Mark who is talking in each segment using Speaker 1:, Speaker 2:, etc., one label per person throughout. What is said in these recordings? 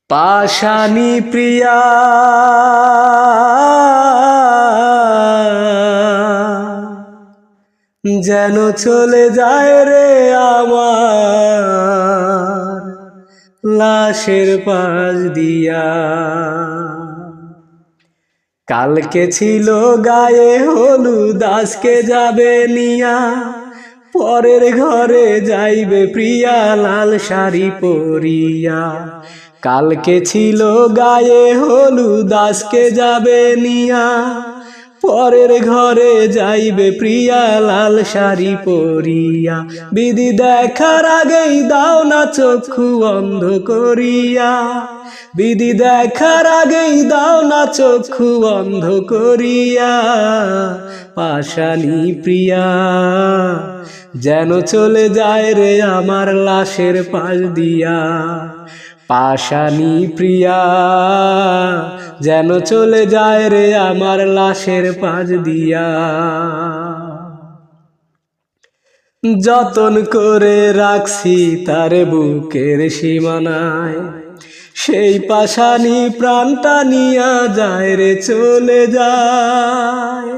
Speaker 1: পাশানি প্রিয়া যেন চলে যায় রে আমার লাশের পাশ দিয়া। কালকে ছিল গায়ে হলুদ আজকে যাবে নিয়া, পরের ঘরে যাইবে প্রিয়া লাল শাড়ি পরিয়া। কালকে ছিল গায়ে হলুদ আজকে যাবে নিয়া, পরের ঘরে যাইবে প্রিয়া লাল শাড়ি পরিয়া। বিধি দেখার আগেই দাও না চক্ষু অন্ধ করিয়া, বিধি দেখার আগেই দাও না চক্ষু অন্ধ করিয়া। পাশানি প্রিয়া যেন চলে যায় রে আমার লাশের পাশ দিয়া। পাশানি প্রিয়া যেন চলে যায় রে আমার লাশের পাশ দিয়া। যতন করে রাখছি তার বুকের সীমানায়, সেই পাশানি প্রাণটা নিয়া যায় রে চলে যায়।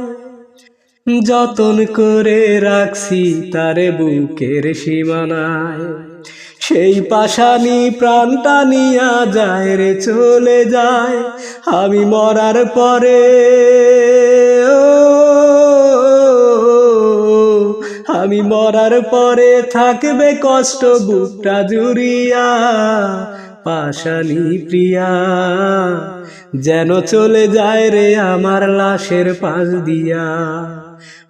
Speaker 1: যতন করে রাখছি তার বুকের সীমানায়, সেই পাশানি প্রাণটা নিয়া যায় রে চলে যায়। আমি মরার পরে আমি মরার পরে থাকবে কষ্ট বুকটা জুড়িয়া। পাশানি প্রিয়া যেন চলে যায় রে আমার লাশের পাশ দিয়া।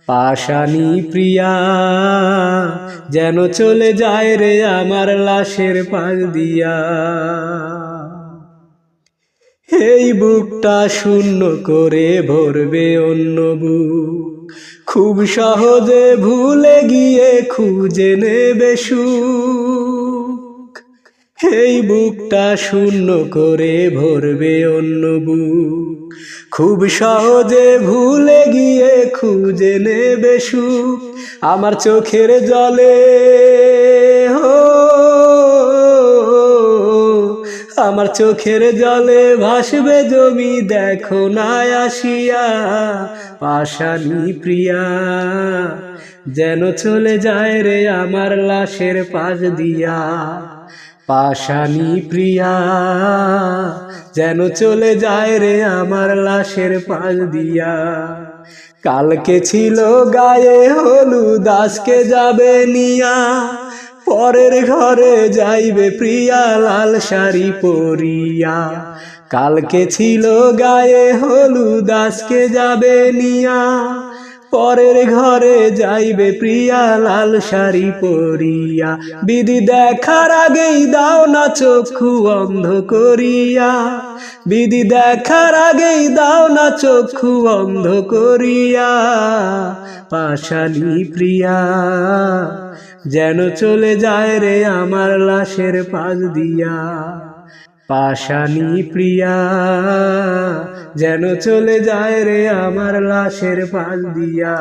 Speaker 1: পাশানি প্রিয়া যেন চলে যায় রে আমার লাশের পাশ দিয়া। এই বুকটা শূন্য করে ভরবে অন্য বুক, খুব সহজে ভুলে গিয়ে খুঁজে নেবে সুখ। এই বুকটা শূন্য করে ভরবে অন্য বুক, খুব সহজে ভুলে গিয়ে খুঁজে নেবে সুখ। আমার চোখের জলে আমার চোখের জলে ভাসবে জমি দেখো না আসিয়া। পাশানি প্রিয়া যেন চলে যায় রে আমার লাশের পাশ দিয়া। পাশানি প্রিয়া যেন চলে যায় রে আমার লাশের পাশ দিয়া। কালকে ছিল গায়ে হলুদ আজকে যাবে নিয়া, পরের ঘরে যাইবে প্রিয়া লাল শাড়ি পরিয়া। কালকে ছিল গায়ে হলুদ আজকে যাবে নিয়া, পরের ঘরে যাইবে প্রিয়া লাল শাড়ি পরিয়া। বিধি দেখার আগেই দাও না চক্ষু অন্ধ করিয়া, বিধি দেখার আগেই দাও না চক্ষু অন্ধ করিয়া। পাশানি প্রিয়া যেন চলে যায় রে আমার লাশের পাশ দিয়া। পাশানি প্রিয়া যেন চলে যায় রে আমার লাশের পাশ দিয়া।